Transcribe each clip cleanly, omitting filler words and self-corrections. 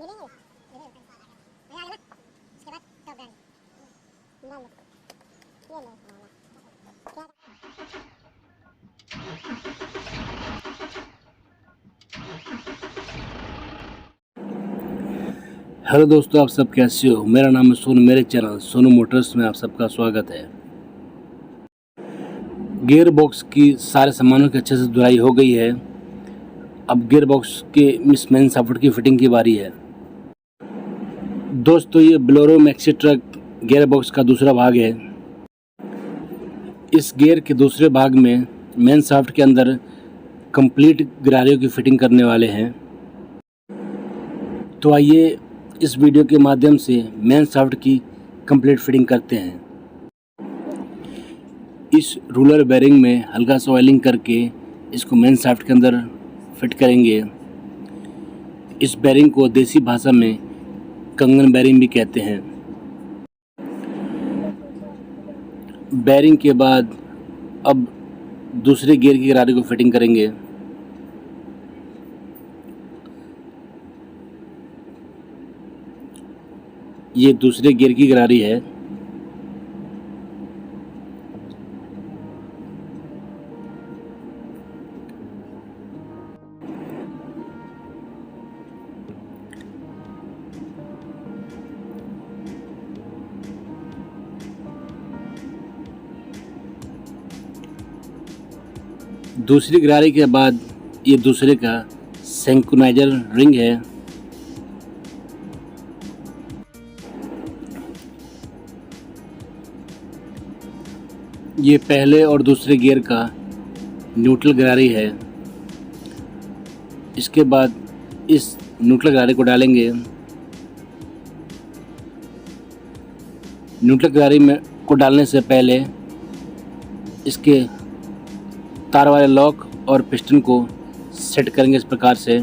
Hello दोस्तों, आप सब कैसे हो। मेरा नाम है सोनू। मेरे चैनल सोनू मोटर्स में आप सबका स्वागत है। गियर बॉक्स की सारे सामानों की अच्छे से धुलाई हो गई है। अब गियर बॉक्स के इस मेन सॉफ्टवेयर की फिटिंग की बारी है। दोस्तों, ये Bolero maxi truck gear box का दूसरा भाग है। इस गियर के दूसरे भाग में मेन शाफ्ट के अंदर कंप्लीट गिरारियों की फिटिंग करने वाले हैं। तो आइए इस वीडियो के माध्यम से मेन शाफ्ट की कंप्लीट फिटिंग करते हैं। इस रूलर बेरिंग में हल्का सा ऑयलिंग करके इसको मेन शाफ्ट के अंदर फिट करेंगे। इस बेरिंग को देसी भाषा में कंगन बेरिंग भी कहते हैं। बेरिंग के बाद अब दूसरे गियर की गरारे को फिटिंग करेंगे। ये दूसरे गियर की गरारी है। दूसरी गरारी के बाद ये दूसरे का सिंक्रोनाइजर रिंग है। ये पहले और दूसरे गियर का न्यूट्रल गरारी है। इसके बाद इस न्यूट्रल गरारी को डालेंगे। न्यूट्रल गरारी में को डालने से पहले इसके तार वाले लॉक और पिस्टन को सेट करेंगे इस प्रकार से।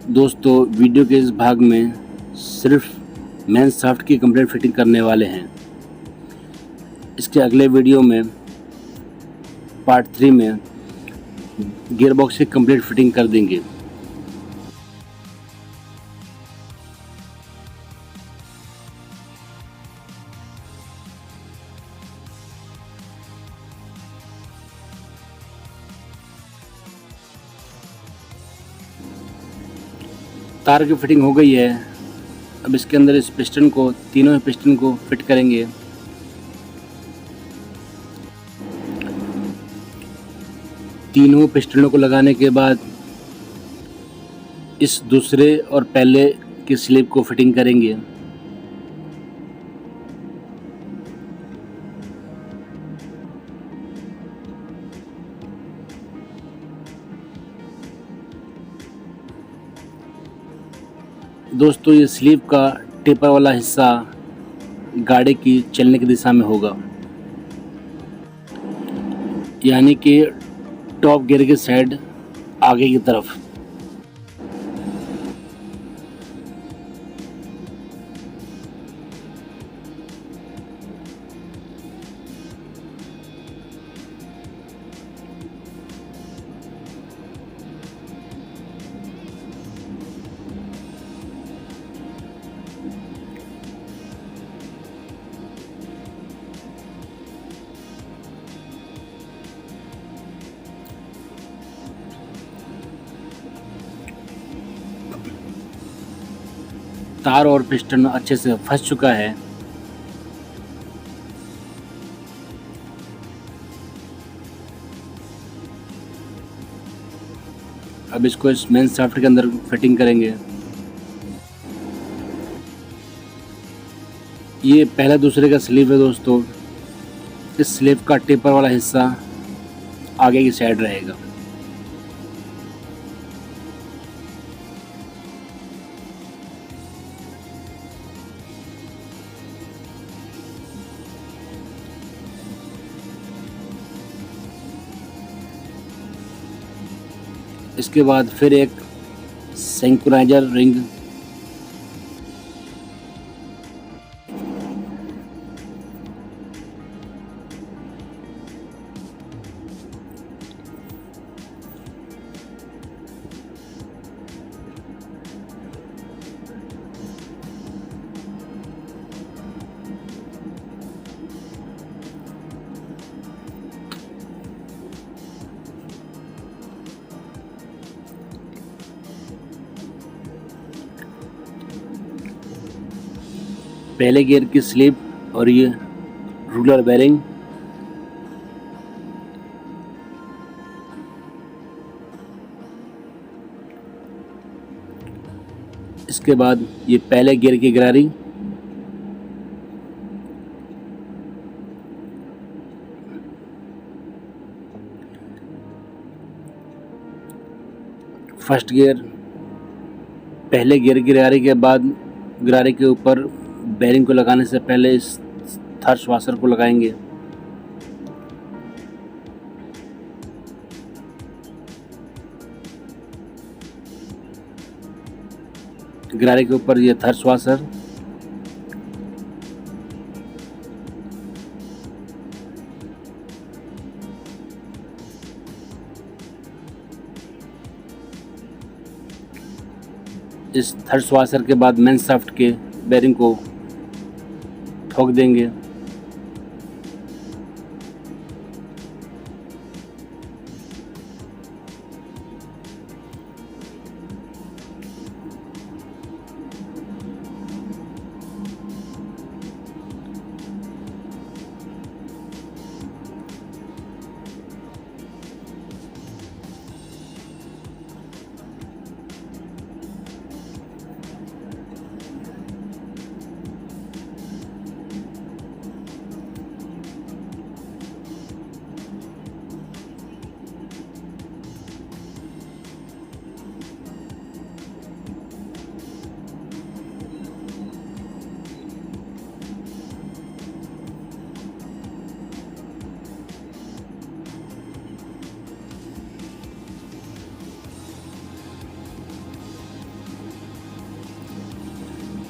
दोस्तों, वीडियो के इस भाग में सिर्फ मेन शाफ्ट की कंप्लीट फिटिंग करने वाले हैं। इसके अगले वीडियो में पार्ट 3 में गियर बॉक्स की कंप्लीट फिटिंग कर देंगे। तार की फिटिंग हो गई है। अब इसके अंदर इस पिस्टन को, तीनों ही पिस्टन को फिट करेंगे। तीनों पिस्टनों को लगाने के बाद इस दूसरे और पहले की स्लिप को फिटिंग करेंगे। दोस्तों, ये स्लीव का टेपर वाला हिस्सा गाड़ी की चलने की दिशा में होगा, यानी कि टॉप गियर की साइड आगे की तरफ। तार और पिस्टन अच्छे से फंस चुका है। अब इसको इस मेन शाफ्ट के अंदर फिटिंग करेंगे। ये पहला दूसरे का स्लीव है दोस्तों। इस स्लीव का टेपर वाला हिस्सा आगे की साइड रहेगा। इसके बाद फिर एक सिंक्रोनाइजर रिंग, पहले गियर की स्लिप और ये रूलर बेरिंग, इसके बाद ये पहले गियर की गिरारी, फर्स्ट गियर, पहले गियर की गिरारी के बाद गिरारी के ऊपर बेरिंग को लगाने से पहले इस थर्स वाशर को लगाएंगे। गिरारी के ऊपर ये थर्स वाशर, इस थर्स वाशर के बाद मेन शाफ्ट के बेरिंग को ठोक देंगे।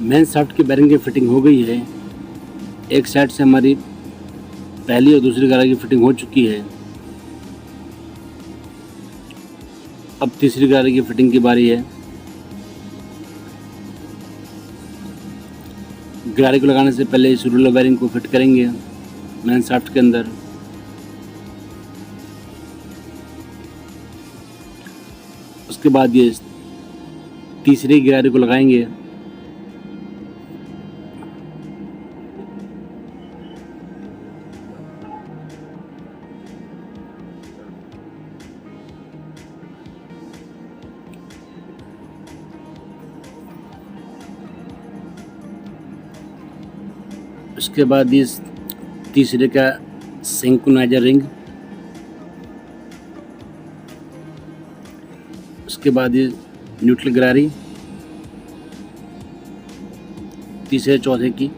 मेन शाफ्ट की बेरिंग की फिटिंग हो गई है। एक साइड से हमारी पहली और दूसरी गिरारी की फिटिंग हो चुकी है। अब तीसरी गिरारी की फिटिंग की बारी है। गिरारी को लगाने से पहले इस रूलर बेरिंग को फिट करेंगे मेन शाफ्ट के अंदर। उसके बाद ये तीसरी गिरारी को लगाएंगे। उसके बाद इस तीसरे का सिंक्रोनाइजर रिंग, उसके बाद ये न्यूट्रल गिरारी तीसरे चौथे की,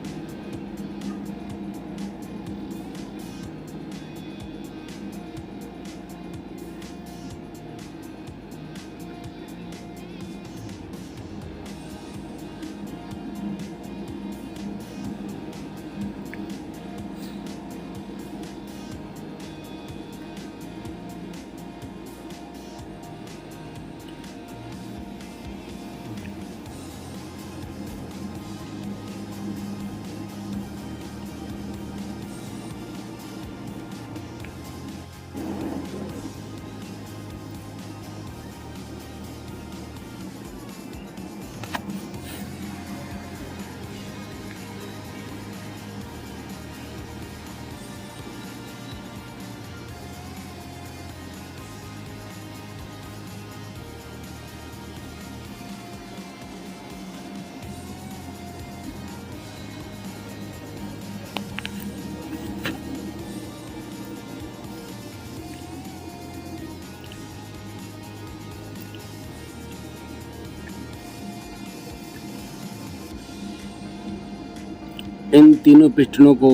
इन तीनों पिस्टनों को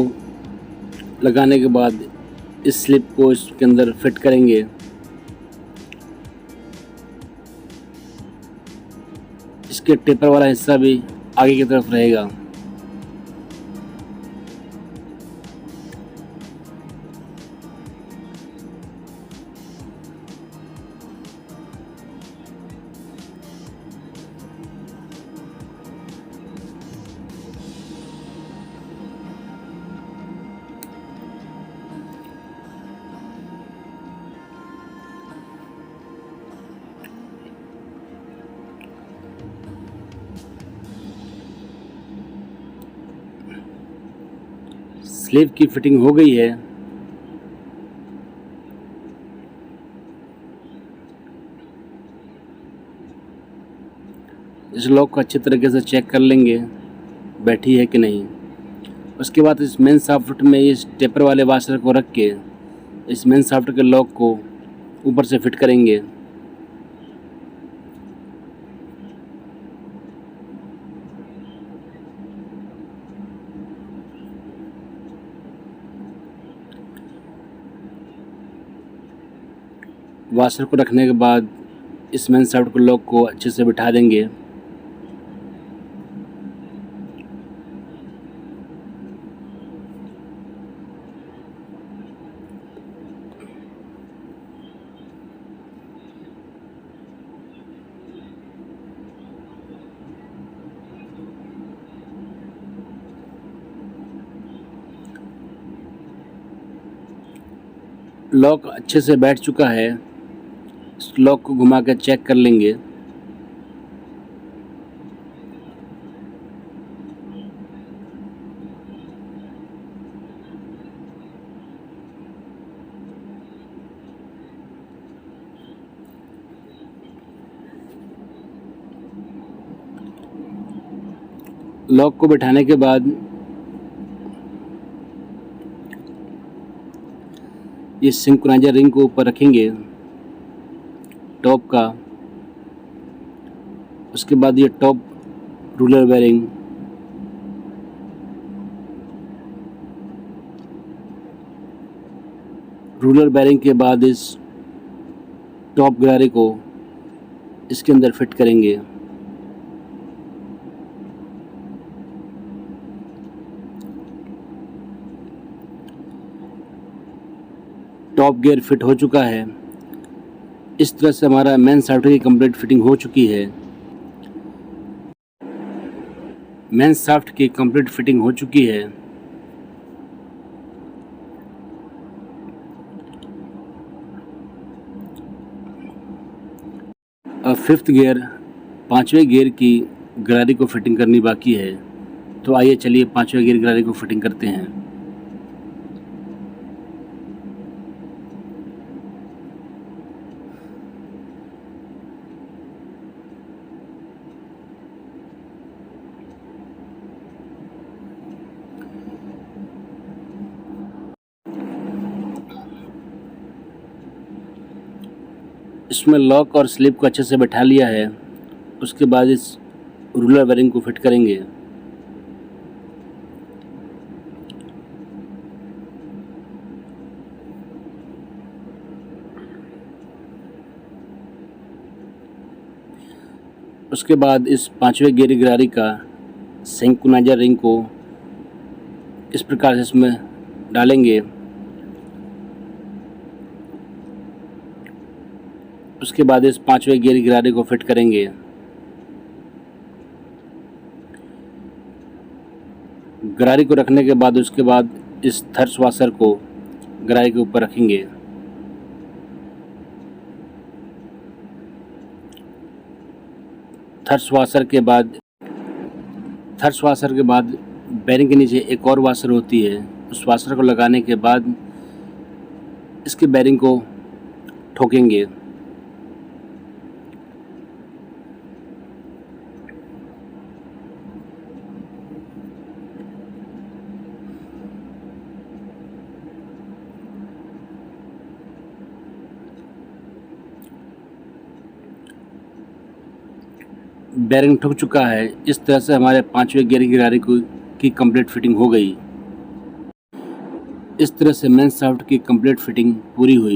लगाने के बाद इस स्लिप को इसके अंदर फिट करेंगे। इसके टेपर वाला हिस्सा भी आगे की तरफ रहेगा। स्लीव की फिटिंग हो गई है। इस लॉक को अच्छी तरीके से चेक कर लेंगे बैठी है कि नहीं। उसके बाद इस मेन शाफ्ट में इस टेपर वाले वाशर को रख के इस मेन शाफ्ट के लॉक को ऊपर से फिट करेंगे। वाशर को रखने के बाद इस मेन शाफ्ट के लॉक को अच्छे से बिठा देंगे। लॉक अच्छे से बैठ चुका है। इस लॉक को घुमा कर चेक कर लेंगे। लॉक को बिठाने के बाद ये सिंक्रोनाइजर रिंग को ऊपर रखेंगे टॉप का। उसके बाद ये top roller bearing, roller bearing के बाद इस टॉप गरारे को इसके अंदर फिट करेंगे। टॉप गियर फिट हो चुका है। इस तरह से हमारा मेन शाफ्ट की कंप्लीट फिटिंग हो चुकी है। मेन शाफ्ट की कंप्लीट फिटिंग हो चुकी है। अब फिफ्थ गियर, पांचवें गियर की गरारी को फिटिंग करनी बाकी है। तो आइए चलिए पांचवें गियर गरारी को फिटिंग करते हैं। इसमें लॉक और स्लिप को अच्छे से बैठा लिया है। उसके बाद इस रूलर बेरिंग को फिट करेंगे। उसके बाद इस पांचवें गियर की गरारी का सिंक्रोनाइजर रिंग को इस प्रकार से इसमें डालेंगे। उसके बाद इस पांचवें गियर की गरारी को फिट करेंगे। गरारी को रखने के बाद उसके बाद इस थर्स वाशर को गरारी के ऊपर रखेंगे। थर्स वाशर के बाद बेरिंग के नीचे एक और वाशर होती है। उस वाशर को लगाने के बाद इसके बेरिंग को ठोकेंगे। बेरिंग ठुक चुका है। इस तरह से हमारे पांचवें गियर की गरारी की कंप्लीट फिटिंग हो गई। इस तरह से मेन शाफ्ट की कंप्लीट फिटिंग पूरी हुई।